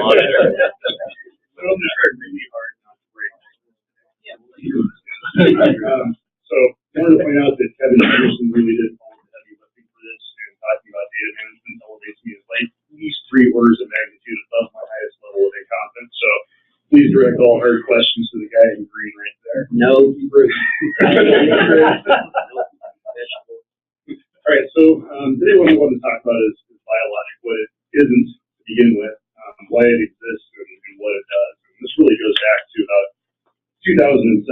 I'm just trying really hard not to break. So I wanted to point out that Kevin Anderson really did all the heavy lifting for this, and talking about data management elevates me as like at least 3 orders of magnitude above my highest level of incompetence. So please direct all hard questions to the guy in green right there. No. All right, so today what I want to talk about is BioLogic, what it isn't to begin with, why it exists, and what it does. And this really goes back to about 2007.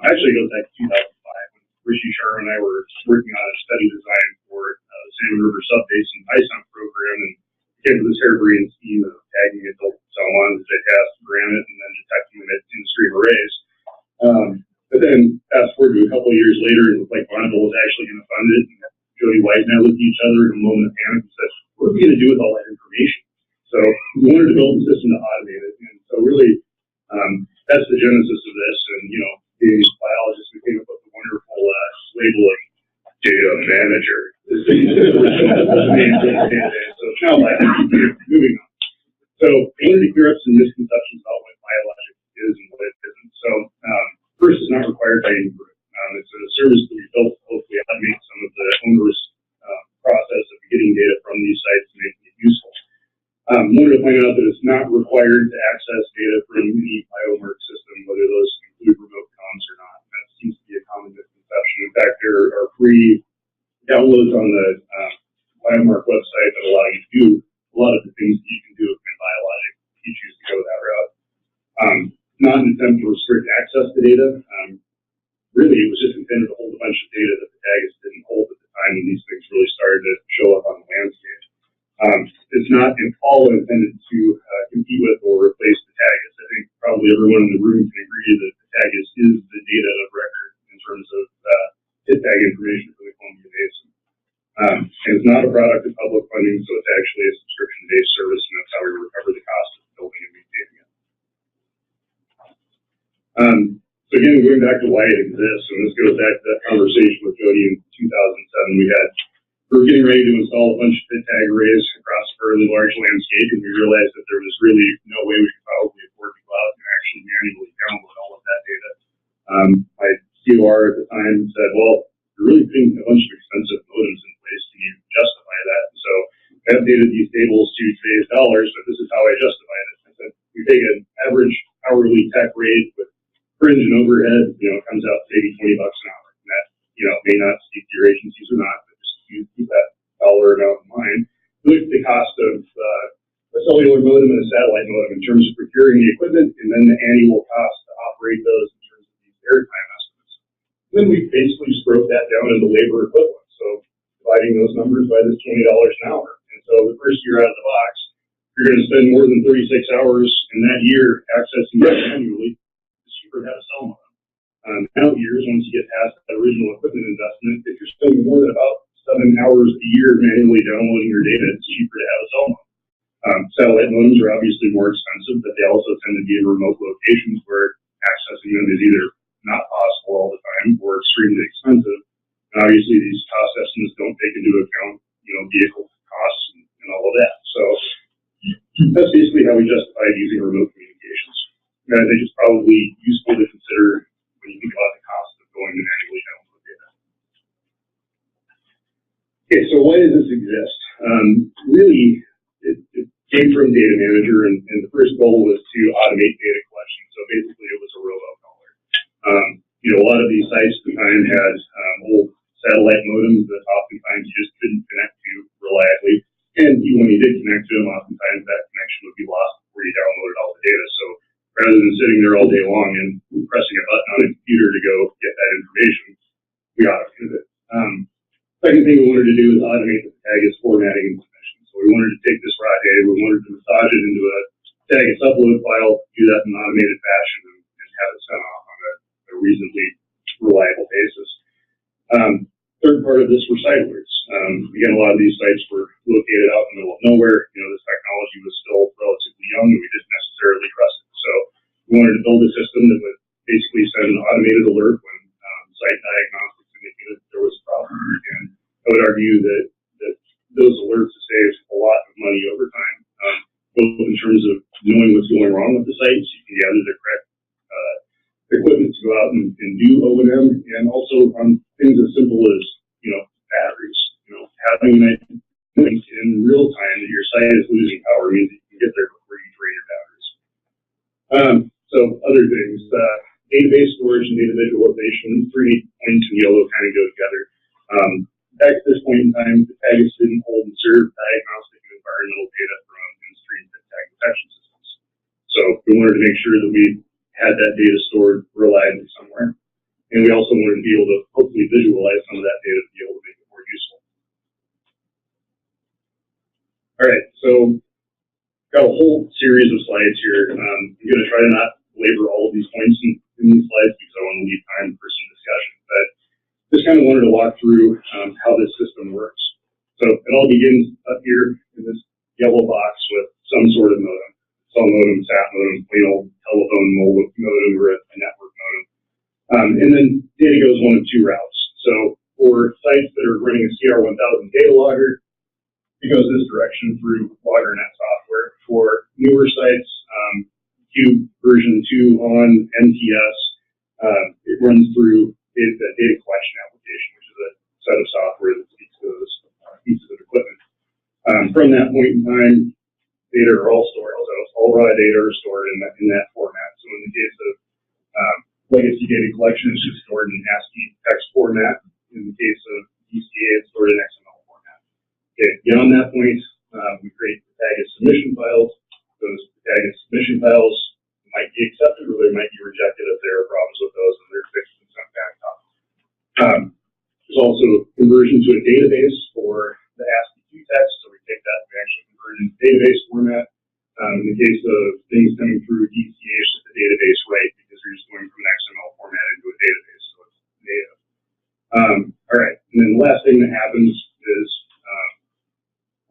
Actually, it goes back to 2005 when Rishi Sharma and I were working on a study design for the Salmon River Subbasin ISOM program, and came to this harebrained scheme of tagging adult salmon as they pass granite and then detecting them in stream arrays. But then fast forward to a couple of years later, and like Bonneville was actually going to fund it, and Jody White and I looked at each other in a moment of panic and said, what are we going to do with all that information? So we wanted to build a system to automate it. And so really, that's the genesis of this. And, you know, the biologists who came up with the wonderful labeling data manager. So now moving on. So I wanted to clear up some misconceptions about what BioLogic is and what it isn't. So first, it's not required by any group. It's a service that we built to hopefully automate some of the onerous process of getting data from these sites and making it useful. I wanted to point out that it's not required to access data from any biomark system, whether those include remote comms or not. That seems to be a common misconception. In fact, there are free downloads on the biomark website that allow you to do a lot of the things that you can do in BioLogic if you choose to go that route. Not an attempt to restrict access to data. Really, it was just intended to hold a bunch of data that the taggers didn't hold at the time when these things really started to show up on the landscape. It's not at all intended to compete with or replace the taggers. I think probably everyone in the room can agree that the taggers is the data of record in terms of hit tag information for the Columbia Basin. And it's not a product of public funding, so it's actually a subscription-based service, and that's how we recover the cost of building and maintaining it. So again, going back to why it exists, and this goes back to that conversation with Jody in 2007. We were getting ready to install a bunch of pit tag arrays across a fairly large landscape, and we realized that there was really no way we could probably afford to go out and actually manually download all of that data. My COR at the time said, well, you're really putting a bunch of expensive modems in place to justify that. And so I updated these tables to today's dollars, but this is how I justified it. I said, we take an average hourly tech rate with fringe and overhead, it comes out to maybe $20 an hour. And that, may not speak to your agencies or not, but just keep that dollar amount in mind. Look at the cost of a cellular modem and a satellite modem in terms of procuring the equipment, and then the annual cost to operate those in terms of these airtime estimates. And then we basically just broke that down into labor equivalent. So dividing those numbers by this $20 an hour. And so the first year out of the box, you're going to spend more than 36 hours in that year accessing that manually. Have a cell modem. Out years, once you get past that original equipment investment, if you're spending more than about 7 hours a year manually downloading your data, it's cheaper to have a cell modem. Satellite modems are obviously more expensive, but they also tend to be in remote locations where accessing them is either not possible all the time or extremely expensive. And obviously, these cost estimates don't take into account, vehicle costs and all of that. So that's basically how we justified using remote communications. And I think it's probably useful to consider when you think about the cost of going to manually download data. Okay, so why does this exist? Really, it came from Data Manager, and the first goal was to automate data collection. So basically, it was a robocaller. A lot of these sites at the time had old satellite modems that oftentimes you just couldn't connect to reliably. And when you did connect to them, oftentimes that connection would be lost before you downloaded all the data. So rather than sitting there all day long and pressing a button on a computer to go get that information, we automated it. Second thing we wanted to do is automate the taggers formatting and submission. So we wanted to take this raw data, we wanted to massage it into a taggers upload file, do that in an automated fashion, and have it sent off on a reasonably reliable basis. Third part of this were site alerts. Again, a lot of these sites were located out in the middle of nowhere. This technology was still relatively young, and we didn't necessarily trust it. So we wanted to build a system that would basically send an automated alert when site diagnostics indicated that there was a problem. And I would argue that those alerts save a lot of money over time, both in terms of knowing what's going wrong with the sites, you can gather the correct equipment to go out and do O&M, and also on things as simple as, batteries. Having that in real time that your site is losing power means that you can get there before you drain your batteries. So other things, database storage and data visualization, 3 points in yellow kind of go together. Back at this point in time, the tags didn't hold and serve diagnostic and environmental data from industry and tag detection systems. So we wanted to make sure that we had that data stored reliably somewhere. And we also wanted to be able to hopefully visualize some of that data to be able to make it more useful. All right, so got a whole series of slides here. I'm going to try to not labor all of these points in these slides because I want to leave time for some discussion. But just kind of wanted to walk through how this system works. So it all begins up here in this yellow box with some sort of modem. Cell modem, SAT modem, plain old telephone modem, or a network modem. And then data goes one of 2 routes. So for sites that are running a CR1000 data logger, it goes this direction through LoggerNet software. For newer sites, Cube version 2 on NTS, it runs through the data collection application, which is a set of software that speaks to those pieces of equipment. From that point in time, data are all stored. So all raw data are stored in that format. So in the case of legacy data collection, it's just stored in ASCII text format. In the case of DCA, it's stored in XML format. Okay, beyond that point, we create the tag as submission files. Those tag as submission files might be accepted or they might be rejected if there are problems with those and they're fixed and sent back up. There's also conversion to a database for the ASCII text, so we take that and we actually convert it into database format. In the case of things coming through DCA, it's just the database right because we're just going from an XML format into a database, so it's native. All right, and then the last thing that happens is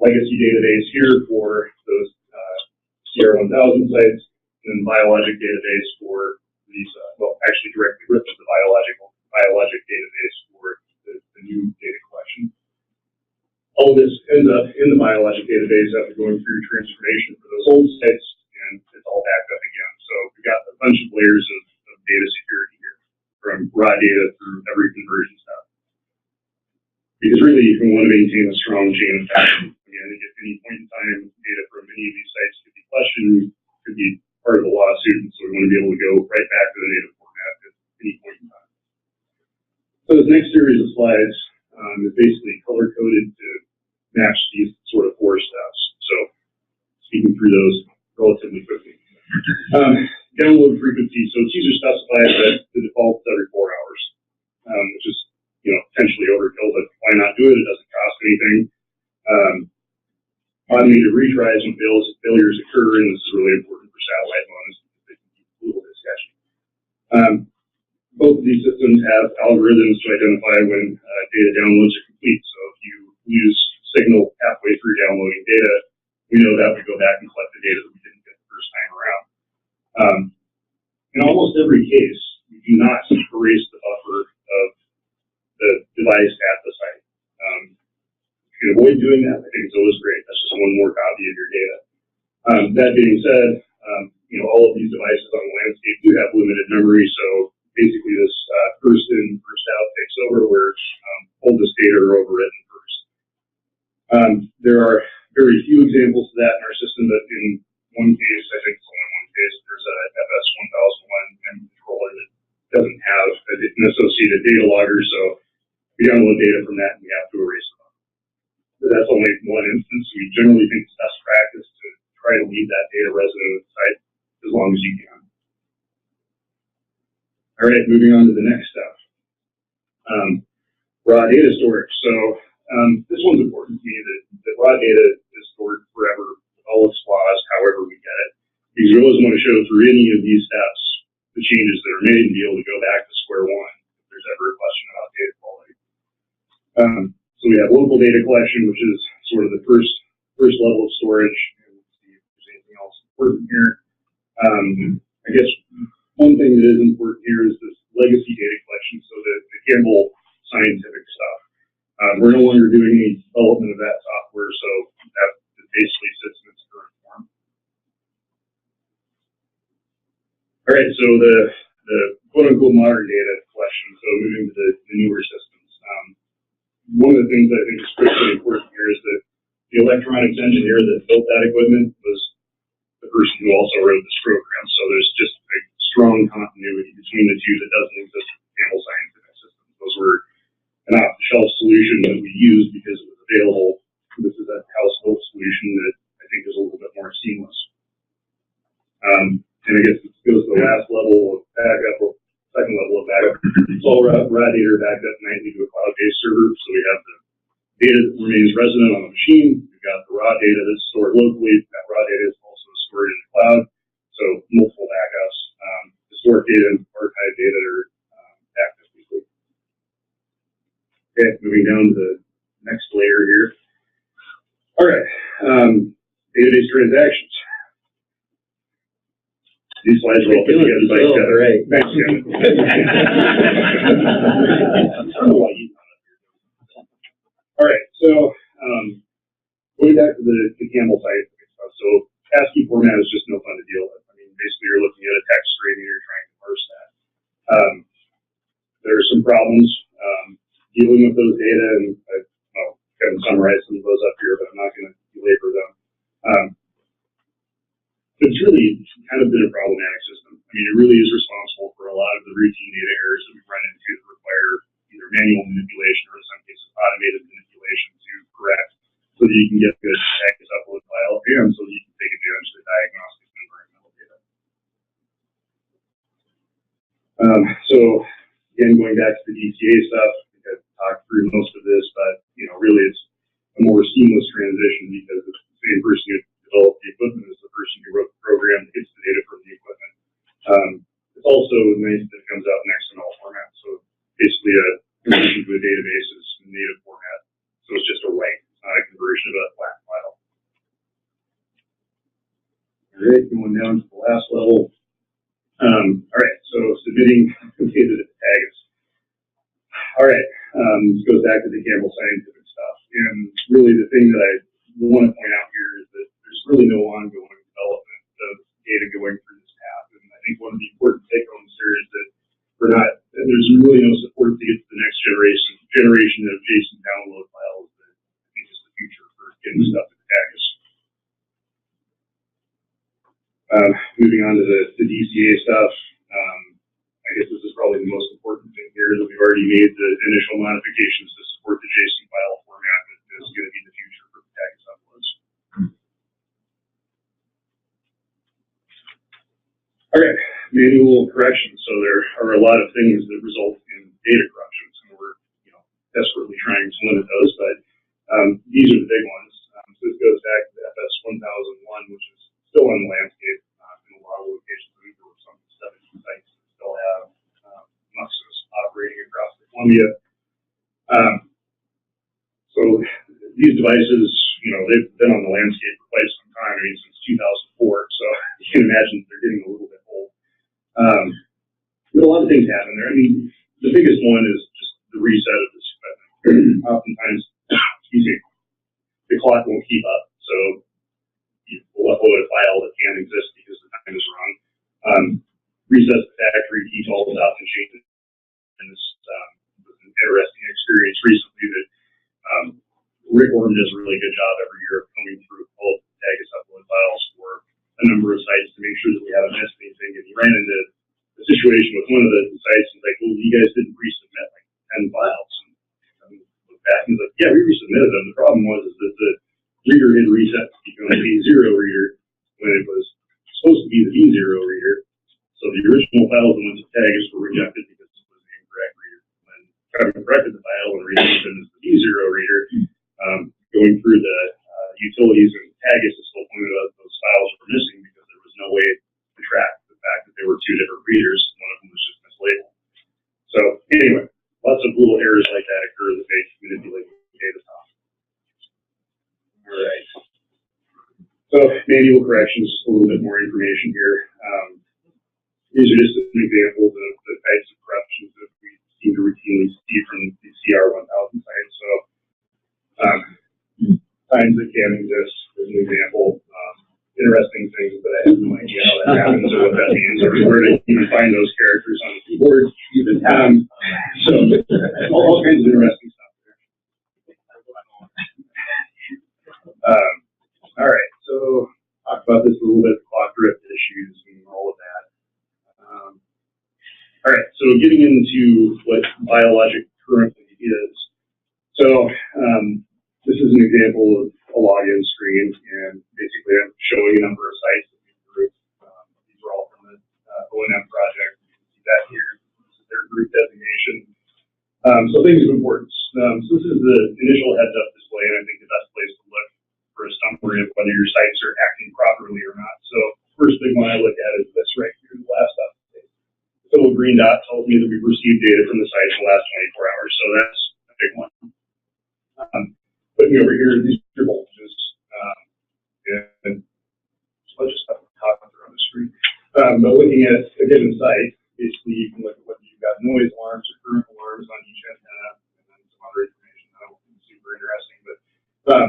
legacy database here for those CR1000 sites, and then BioLogic database for these, actually directly ripped to the BioLogic database for the new data collection. All of this ends up in the BioLogic database after going through transformation for those old sites, and it's all backed up again. So we've got a bunch of layers of data security here, from raw data through every conversion step. Because really, you want to maintain a strong chain of custody. I think at any point in time, data from any of these sites could be questioned, could be part of a lawsuit, and so we want to be able to go right back to the native format at any point in time. So this next series of slides is basically color-coded to match these sort of 4 steps. So speaking through those relatively quickly. Download frequency. So it's user specified that the default is every 4 hours, which is potentially overkill, but why not do it? It doesn't cost anything. Automated retries when failures occur, and this is really important for satellite modems because they can be a little bit sketchy. Both of these systems have algorithms to identify when data downloads are complete. So if you lose signal halfway through downloading data, we know that we go back and collect the data that we didn't get the first time around. In almost every case, we do not erase the buffer of the device at the site. If you can avoid doing that, I think it's always great. That's just one more copy of your data. That being said, all of these devices on the landscape do have limited memory, so basically this first in, first out takes over where oldest data are overwritten first. There are very few examples of that in our system, but in one case, I think it's only one case, there's a FS1001 M controller that doesn't have an associated data logger, so we download data from that and we have to erase them. But that's only one instance. We generally think it's best practice to try to leave that data resident at the site as long as you can. All right, moving on to the next step. Raw data storage. So this one's important to me that raw data is stored forever with all its flaws, however we get it. Because you always want to show through any of these steps the changes that are made and be able to go back to square one if there's ever a question about data quality. So we have local data collection, which is sort of the first level of storage. And let's see if there's anything else important here. I guess one thing that is important here is this legacy data collection, so the Campbell scientific stuff. We're no longer doing any development of that software, so that basically sits in its current form. All right, so the quote-unquote modern data collection, so moving to the newer systems. One of the things I think is critically important here is that the electronics engineer that built that equipment was the person who also wrote this program. So there's just a strong continuity between the two that doesn't exist with Campbell Scientific Systems. Those were an off-the-shelf solution that we used because it was available. This is a house-built solution that I think is a little bit more seamless. And I guess this goes to the last level of backup, or second level of backup. It's all raw data backed up nightly to a cloud-based server. So we have the data that remains resident on the machine. We've got the raw data that's stored locally. That raw data is also stored in the cloud. So multiple backups. Historic data and archive data are active weekly. Okay, moving down to the next layer here. All right, database transactions. These slides are all put together by Kevin. Right. Thanks, Kevin. I don't know why you thought of it. All right, so going back to the Campbell Scientific stuff. So ASCII format is just no fun to deal with. I mean, basically you're looking at a text string and you're trying to parse that. There are some problems dealing with those data, and I'll kind of summarize some of those up here, but I'm not going to belabor them. It's really kind of been a problematic system. I mean, it really is responsible for a lot of the routine data errors that we run into that require either manual manipulation or in some cases automated manipulation to correct so that you can get good package upload file and so that you can take advantage of the diagnostic and environmental data. So again, going back to the DTA stuff, I think I've talked through most of this, but really it's a more seamless transition because it's the same person who developed the equipment as the person who wrote the program that gets the data from the equipment. It's also nice that it comes out in XML format. So basically a conversion to a database is in native format. So it's just a write. It's not a conversion of a flat file. All right, going down to the last level. All right, so submitting data to tags. All right, this goes back to the Campbell Scientific stuff. And really the thing that I want to point out here is that there's really no ongoing development of data going through this path. And I think one of the important take-homes here is that there's really no support to get to the next generation of JSON download files that I think is the future for getting stuff to tags. Moving on to the DCA stuff, I guess this is probably the most important thing here that we've already made the initial modifications to support the JSON file format that is going to be the future for the tags uploads. All right, manual corrections. So there are a lot of things that result in data corruptions, and we're desperately trying to limit those, but these are the big ones. So this goes back to the FS 1001, which is still on the landscape in a lot of locations. I think there were some 17 sites that still have Muxus operating across the Columbia. So these devices, they've been on the landscape for quite some time. I mean, since 2004. So you can imagine they're getting a little bit old. But a lot of things happen there. I mean, the biggest one is just the reset of this equipment. Oftentimes, the clock won't keep up. So you will upload a file that can't exist because the time is wrong. Resets the factory, defaults out and changes. And this was an interesting experience recently that Rick Orton does a really good job every year of coming through all of the Tagus upload files for a number of sites to make sure that we haven't missed anything. And he ran into a situation with one of the sites and was like, well, you guys didn't resubmit like 10 files. And looked back and he's like, yeah, we resubmitted them. The problem was is that the reader had reset to become a B0 reader when it was supposed to be the B0 reader. So the original files that went to Tagus were rejected because it was the incorrect reader. When Kevin corrected the file and renamed them as the B0 reader, going through the utilities and Tagus is still pointed out those files were missing because there was no way to track the fact that there were two different readers. One of them was just mislabeled. So anyway, lots of little errors like that occur that make manipulating data tough. All right. So manual corrections, just a little bit more information here. These are just an example of the types of corrections that we seem to routinely see from the CR 1000 sites. So times that can exist as an example. Interesting things, but I have no idea how that happens or what that means or where to even find those characters on the keyboard. So all kinds of interesting stuff there. All right, so talk about this a little bit, clock drift issues and all of that. All right, so getting into what BioLogic currently is. So this is an example of a login screen, and basically I'm showing a number of sites that we've grouped. These are all from the O&M project. You can see that here. This is their group designation. So things of importance. So this is the initial heads-up display, and I think the best place to look for a summary of whether your sites are acting properly or not. So first thing when I look at is this right here, the last update. The little green dot tells me that we've received data from the site in the last 24 hours, so that's a big one. Looking over here, these are voltages, and so I'll just have to talk on the screen. But looking at a given site, basically you can look at whether you've got noise alarms or current alarms on each antenna, and then some other information that I don't think is super interesting. But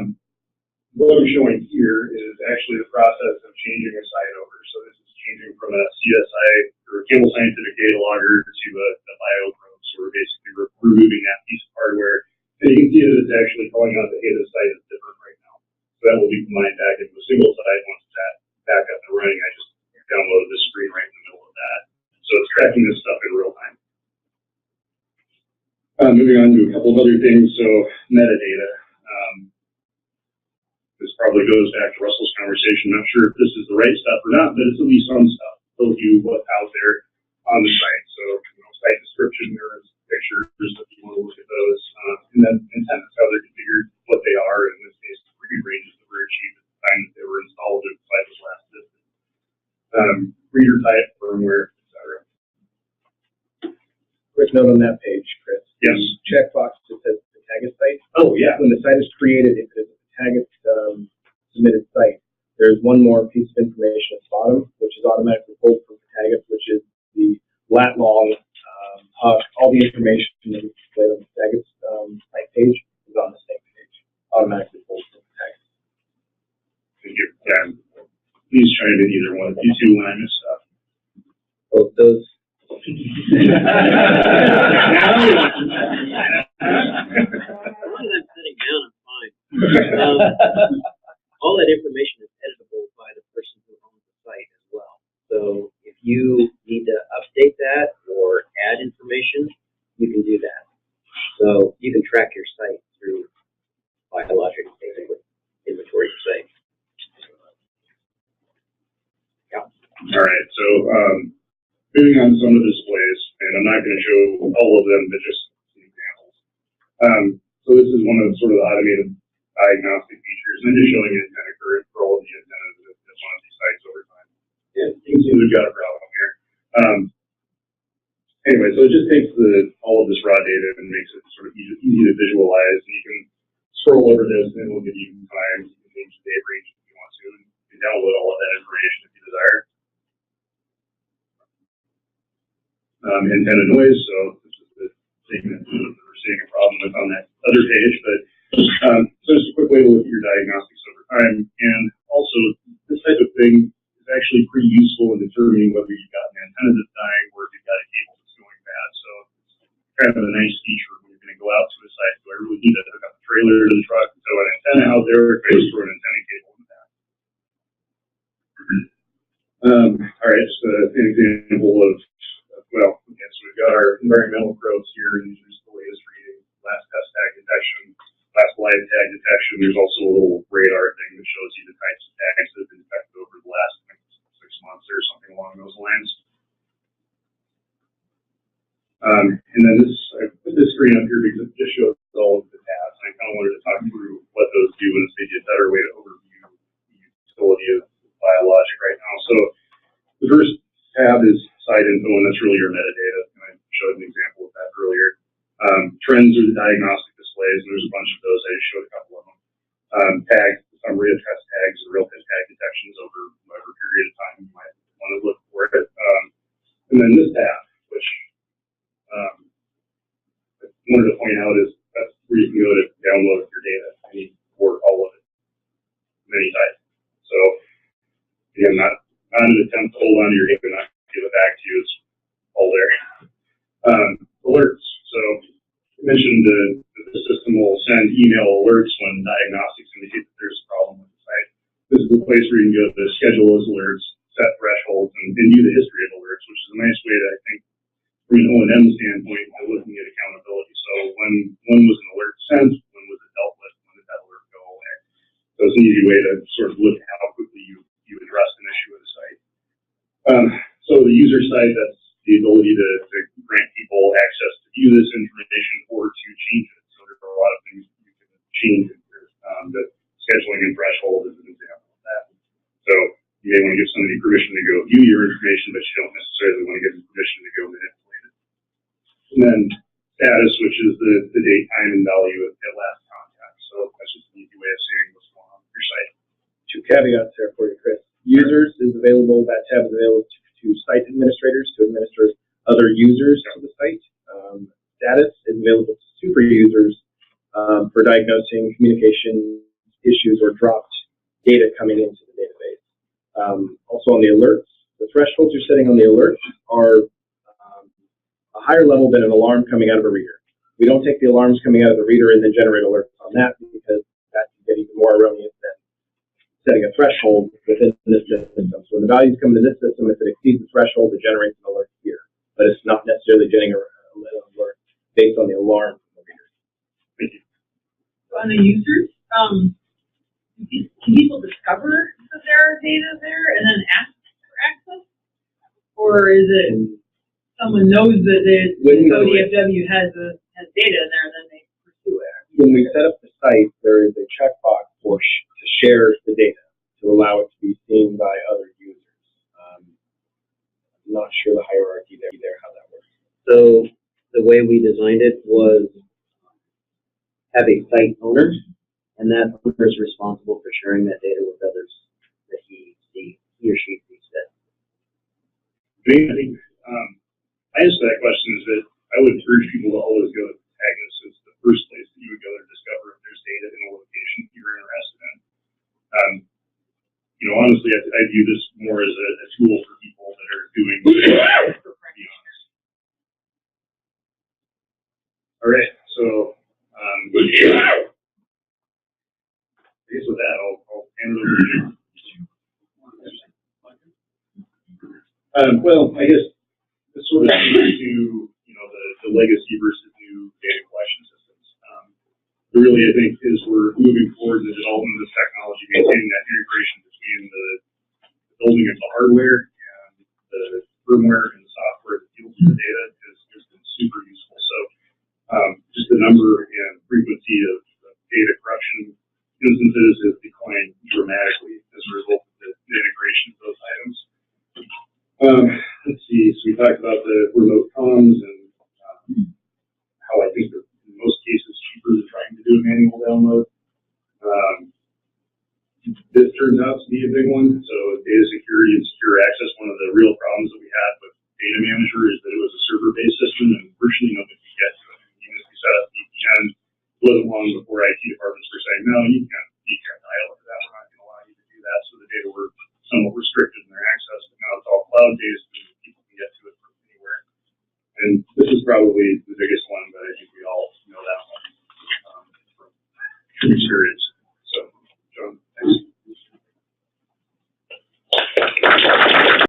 what I'm showing here is actually the process of changing a site over. So this is changing from a CSI or a Campbell Scientific data logger to a BioLogic. So we're basically removing that piece of hardware. And you can see that it's actually calling out the hey, this site is different right now. So that will be combined back into a single site. Once it's back up and running, I just downloaded the screen right in the middle of that. So it's tracking this stuff in real time. Moving on to a couple of other things. So metadata. This probably goes back to Russell's conversation. I'm not sure if this is the right stuff or not, but it's at least some stuff. Tells you what's out there on the site. So site description, there is pictures if you want to look at those, and then antennas, how they're configured, what they are, in this case, the read ranges that were achieved at the time that they were installed or the site was last visited. Reader type, firmware, etc. Quick note on that page, Chris. Yes. Checkbox that says Patagus site. Oh, yeah. When the site is created, if it is a Patagus submitted site, there's one more piece of information at the bottom, which is automatically pulled from Patagus, which is the lat long. All the information that is displayed on the Patagus site page is on the same page, automatically pulled from Patagus. Thank you. Yeah. Please chime in either one. You two when I miss stuff. Both those. All that information is editable by the person who owns the site as well. So if you need to update that or add information, you can do that. So you can track your site through BioLogic, basically, inventory your site. Yeah. All right. So moving on to some of the displays, and I'm not going to show all of them, but just some examples. So this is one of the sort of the automated diagnostic features, and I'm just showing an antenna current for all of the antennas at one of these sites over time. Yeah, you can see we've got a problem here. Anyway, so it just takes all of this raw data and makes it sort of easy to visualize, and you can scroll over this, and it will give you times. You can change the date range if you want to, and you can download all of that information if you desire. Antenna noise, so this is the segment that we're seeing a problem with on that other page, but so just a quick way to look at your diagnostics over time, and also this type of thing is actually pretty useful in determining whether you've got an antenna that's dying or if you've got a cable that's going bad. So it's kind of a nice feature when you're going to go out to a site. Do I really need to hook up a trailer to the truck and throw an antenna out there, or can I just throw an antenna cable in the back? All right, just an example of well, okay, so we've got our environmental probes here, and these are just the latest reading, last test tag detection, last live tag detection. There's also a little radar thing that shows you the types of tags that have been detected over the last 6 months or something along those lines. And then I put this screen up here because it just shows all of the tabs. And I kind of wanted to talk through what those do and maybe a better way to overview the utility of BioLogic right now. So the first tab is site info, and that's really your metadata. And I showed an example of that earlier. Trends are the diagnostic displays, and there's a bunch of those. I just showed a couple of them. Tags, the summary of test tags, and real-time tag detections over whatever period of time you might want to look for it. And then this tab, which I wanted to point out, is that's where you can go to download your data, or all of it, many types. So again, not a attempt to hold on to your data and not give it back to you. It's all there. Alerts. So I mentioned the system will send email alerts when diagnostics indicate that there's a problem with the site. This is the place where you can go to schedule those alerts, set thresholds, and view the history of alerts, which is a nice way to, I think, from an O&M standpoint, looking at accountability. So when was an alert sent? When was it dealt with? When did that alert go away? So it's an easy way to sort of look at how quickly you addressed an issue with a site. So the user side, that's the ability to grant people access to view this information or to change it. So there are a lot of things you can change it. The scheduling and threshold is an example of that. So you may want to give somebody permission to go view your information, but you don't necessarily want to give them permission to go manipulate it. And then status, which is the date, time, and value at last contact. So that's just an easy way of seeing what's going on with your site. Two caveats there for you, Chris. Users is available, that tab is available to site administrators to administer other users to the site. Status is available to super users for diagnosing communication issues or dropped data coming into the database. Also on the alerts, the thresholds you're setting on the alerts are a higher level than an alarm coming out of a reader. We don't take the alarms coming out of the reader and then generate alerts on that because that can get even more erroneous than setting a threshold within this system. So when the values come into this system, if it exceeds the threshold, it generates an alert here. But it's not necessarily generating an alert based on the alarm from the reader. Thank you. So on the users, can people discover that there are data there and then ask for access? Or is it someone knows that ODFW has data in there and then they pursue it? When we set up the site, there is a checkbox for to share the data to allow it to be seen by other users. I'm not sure the hierarchy there, how that works. So the way we designed it was have a site owner, and that owner is responsible for sharing that data with others that he or she sees fit. I think my answer to that question is that I would urge people to always go to Tagus as the first place that you would go to discover if there's data in a location you're interested in. Honestly, I view this more as a tool for people that are doing All right, so I guess with that, I'll hand it over to you. Well, I guess this sort of speaks to the legacy versus new data collection systems. Really, I think as we're moving forward in the development of this technology, maintaining that integration between the building of the hardware and the firmware and the software that deals with the data has been super useful. So just the number and frequency of data corruption instances has declined dramatically as a result of the integration of those items. Let's see. So we talked about the remote comms and how I think they're in most cases cheaper than trying to do a manual download. This turns out to be a big one. So data security and secure access, one of the real problems that we had with Data Manager is that it was a server-based system and virtually nobody could get to it. Even if we set up VPN, it wasn't long before IT departments were saying, no, you can't dial into that. We're not going to allow you to do that. So the data were somewhat restricted in their access, but now it's all cloud-based and people can get to it from anywhere. And this is probably the biggest